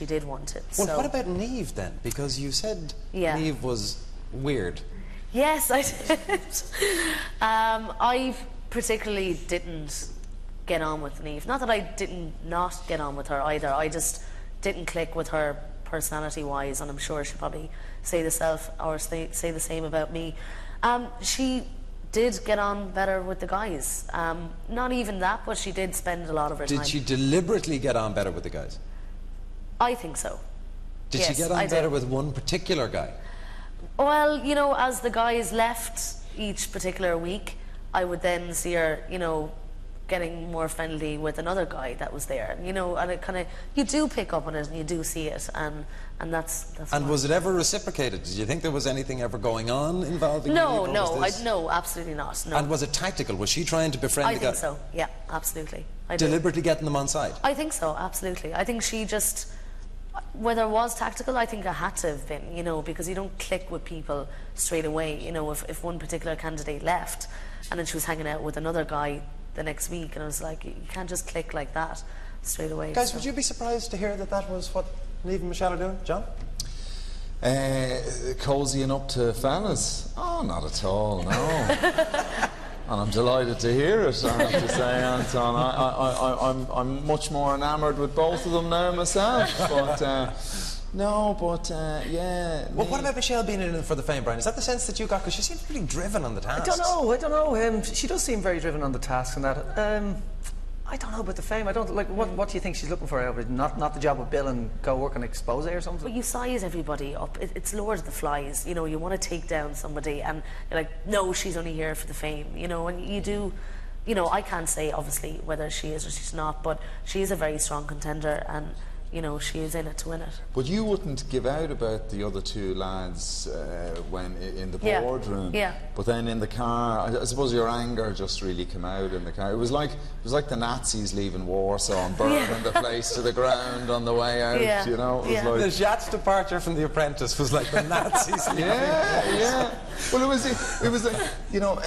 she did want it. Well, so. what about Niamh then? Because you said Niamh was weird. Yes, I did. I particularly didn't get on with Niamh. Not that I didn't not get on with her either. I just didn't click with her personality-wise, and I'm sure she'll probably say the same about me. She did get on better with the guys. Not even that, but she did spend a lot of her time. Did she deliberately get on better with the guys? I think so. Did she get on better with one particular guy? Well, you know, as the guys left each particular week, I would then see her, you know, getting more friendly with another guy that was there, you know, and it kind of, you do pick up on it and you do see it, and that's. And was it ever reciprocated? Did you think there was anything ever going on involving? No, Niamh, no, absolutely not. No. And was it tactical? Was she trying to befriend the guy? I think so. Yeah, absolutely. Deliberately getting them on side? I think so. Absolutely. I think she just. Whether it was tactical, I think it had to have been, you know, because you don't click with people straight away. You know, if one particular candidate left and then she was hanging out with another guy the next week, and I was like, you can't just click like that straight away. Guys, would you be surprised to hear that that was what Niamh and Michelle are doing? John? Cozying up to fellas? Oh, not at all, no. And I'm delighted to hear it, I have to say, Anton. I'm much more enamoured with both of them now myself. But yeah. Well, what about Michelle being in it for the fame, Brian? Is that the sense that you got? Because she seems pretty driven on the task. I don't know. She does seem very driven on the task and that. I don't know about the fame. I don't like. What do you think she's looking for out of it? Not the job of Bill and go work on Expose or something. Well, you size everybody up. It's Lord of the Flies. You know, you want to take down somebody, and you're like, no, she's only here for the fame. You know, and you do. You know, I can't say obviously whether she is or she's not, but she is a very strong contender, and you know, she is in it to win it. But you wouldn't give out about the other two lads when in the boardroom. Yeah. But then in the car, I suppose your anger just really came out in the car. It was like the Nazis leaving Warsaw and burning the place to the ground on the way out. Yeah. You know, it was like the Jat's departure from The Apprentice was like the Nazis. yeah. Well, it was like you know.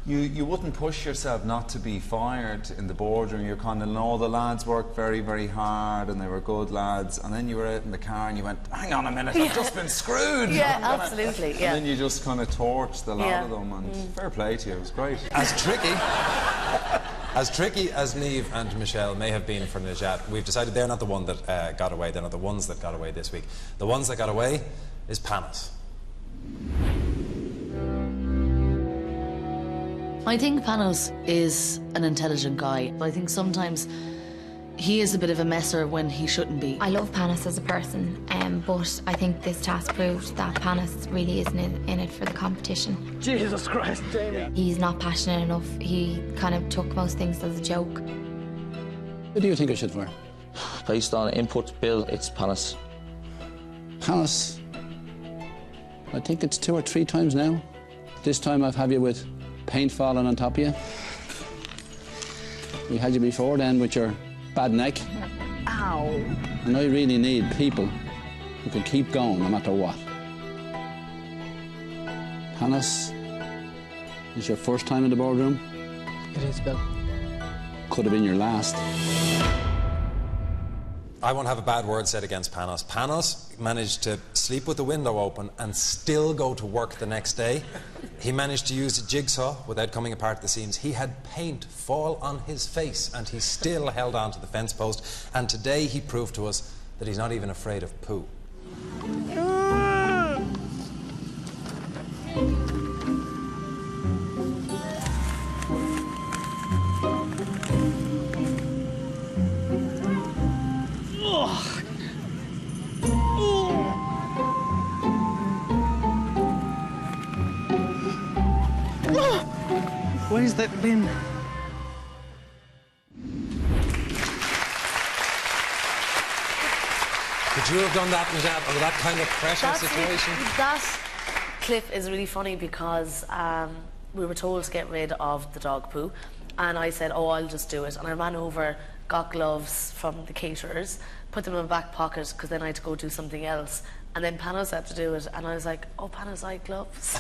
You wouldn't push yourself not to be fired in the boardroom. You kind of know the lads worked very, very hard and they were good lads, and then you were out in the car and you went, hang on a minute, I've just been screwed. Yeah, absolutely, yeah. And then you just kind of torched the lot of them, and fair play to you, it was great. As tricky as Niamh and Michelle may have been for Najat, we've decided they're not the one that got away. They're not the ones that got away this week. The ones that got away is Panos. I think Panos is an intelligent guy. I think sometimes he is a bit of a messer when he shouldn't be. I love Panos as a person, but I think this task proved that Panos really isn't in it for the competition. Jesus Christ, Jamie. He's not passionate enough. He kind of took most things as a joke. Who do you think I should wear? Based on input, Bill, it's Panos. Panos. I think it's 2 or 3 times now. This time I've had you with paint falling on top of you. We had you before then with your bad neck. Ow. And I really need people who can keep going no matter what. Panos, is your first time in the boardroom? It is, Bill. Could have been your last. I won't have a bad word said against Panos. Panos managed to sleep with the window open and still go to work the next day. He managed to use a jigsaw without coming apart at the seams. He had paint fall on his face and he still held on to the fence post. And today he proved to us that he's not even afraid of poo. Where's that been? Could you have done that, Najat, under that kind of pressure situation? That clip is really funny because we were told to get rid of the dog poo, and I said, oh, I'll just do it. And I ran over got gloves from the caterers, put them in my back pocket because then I had to go do something else. And then Panos had to do it, and I was like, oh, Panos, I have gloves.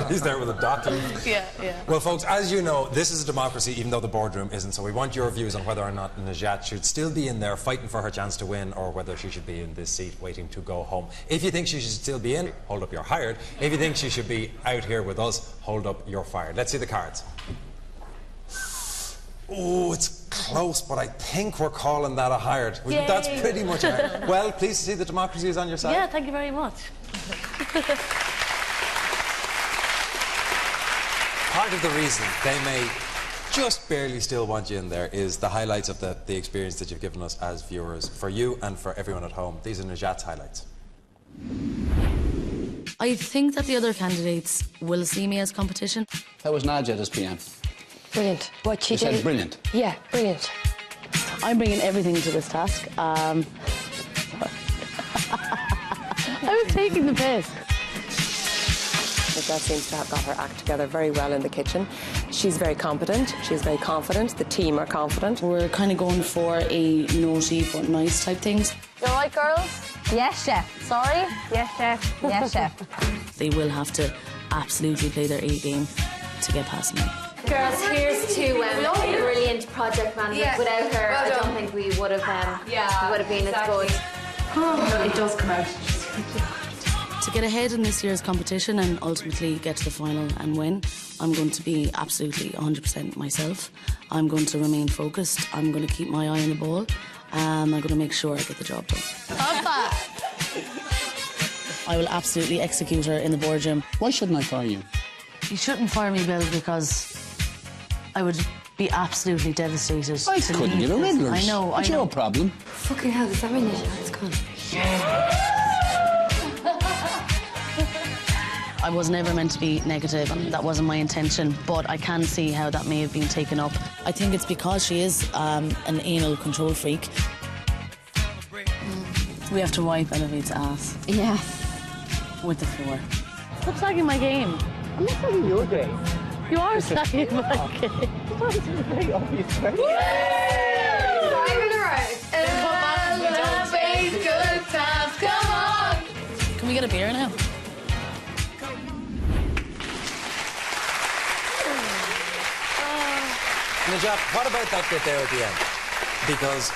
He's there with a document. Yeah. Well, folks, as you know, this is a democracy, even though the boardroom isn't, so we want your views on whether or not Najat should still be in there fighting for her chance to win, or whether she should be in this seat waiting to go home. If you think she should still be in, hold up, you're hired. If you think she should be out here with us, hold up, you're fired. Let's see the cards. Oh, it's close, but I think we're calling that a hired. Yay. That's pretty much a hired. Well, pleased to see the democracy is on your side. Yeah, thank you very much. Part of the reason they may just barely still want you in there is the highlights of the experience that you've given us as viewers, for you and for everyone at home. These are Najat's highlights. I think that the other candidates will see me as competition. That was Najat as PM. Brilliant. What she You did. said brilliant. Yeah, brilliant. I'm bringing everything to this task. I was taking the piss. Michelle seems to have got her act together very well in the kitchen. She's very competent, she's very confident, the team are confident. We're kind of going for a naughty but nice type things. You all right, girls? Yes, chef. Sorry? Yes, chef. Yes, chef. They will have to absolutely play their A game to get past me. Girls, here's to brilliant project management. Without her, I don't think we would have been as good. It does come out. To get ahead in this year's competition and ultimately get to the final and win, I'm going to be absolutely 100% myself. I'm going to remain focused. I'm going to keep my eye on the ball. I'm going to make sure I get the job done. I will absolutely execute her in the boardroom. Why shouldn't I fire you? You shouldn't fire me, Bill, because I would be absolutely devastated. I couldn't give a regulars. I know. What's your problem? Fucking hell, is that really It's gone. I was never meant to be negative, and that wasn't my intention, but I can see how that may have been taken up. I think it's because she is an anal control freak. We have to wipe Eloise's ass. Yeah. With the floor. Stop slagging my game. I'm not slagging your game. You are slagging my game. It's a very obvious way. Can we get a beer now? Najat, what about that bit there at the end? Because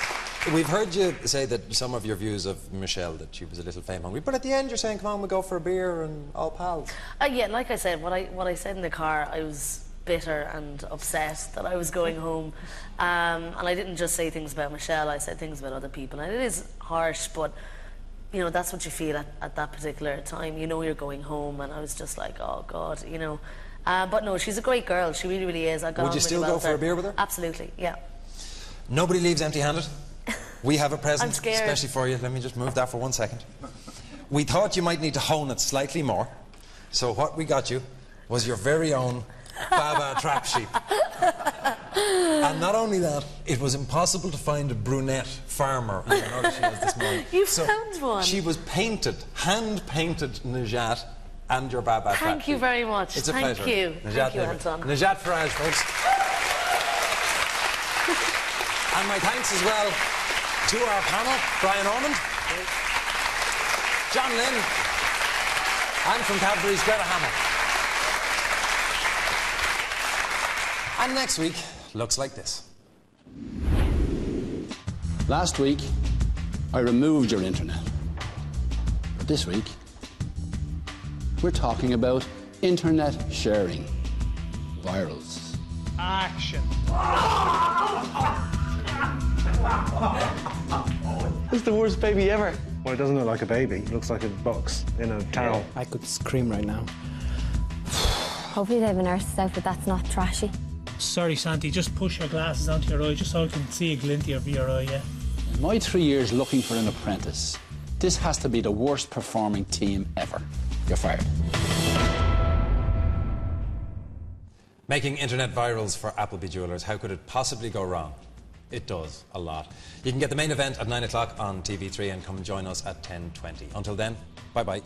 we've heard you say that some of your views of Michelle, that she was a little fame hungry, but at the end you're saying, come on, we'll go for a beer and all pals. Yeah, like I said, what I said in the car, I was bitter and upset that I was going home. And I didn't just say things about Michelle, I said things about other people. And it is harsh, but you know, that's what you feel at that particular time. You know you're going home, and I was just like, oh God, you know. But no, she's a great girl. She really, really is. I got Would you still go for a beer with her? Absolutely, yeah. Nobody leaves empty-handed. We have a present, I'm scared. especially for you. Let me just move that for 1 second. We thought you might need to hone it slightly more. So what we got you was your very own Baba trap sheep. And not only that, it was impossible to find a brunette farmer. You know she was this morning. You found one. She was painted, hand-painted Najat and your Baba trap sheep. Thank you very much. It's a Thank pleasure. you. Najat Thank you, Anton. Najat Farage, folks. And my thanks as well to our panel, Brian Ormond, John Lynn, and from Cadbury's, Greta Hamill. And next week looks like this. Last week, I removed your internet. But this week, we're talking about internet sharing. Virals. Action. It's the worst baby ever. Well, it doesn't look like a baby. It looks like a box in a towel. I could scream right now. Hopefully they have a nurse's outfit that's not trashy. Sorry, Santi, just push your glasses onto your eye just so I can see a glint of your eye, yeah? In my 3 years looking for an apprentice, this has to be the worst performing team ever. You're fired. Making internet virals for Appleby Jewellers, how could it possibly go wrong? It does, a lot. You can get the main event at 9 o'clock on TV3 and come join us at 10:20. Until then, bye-bye.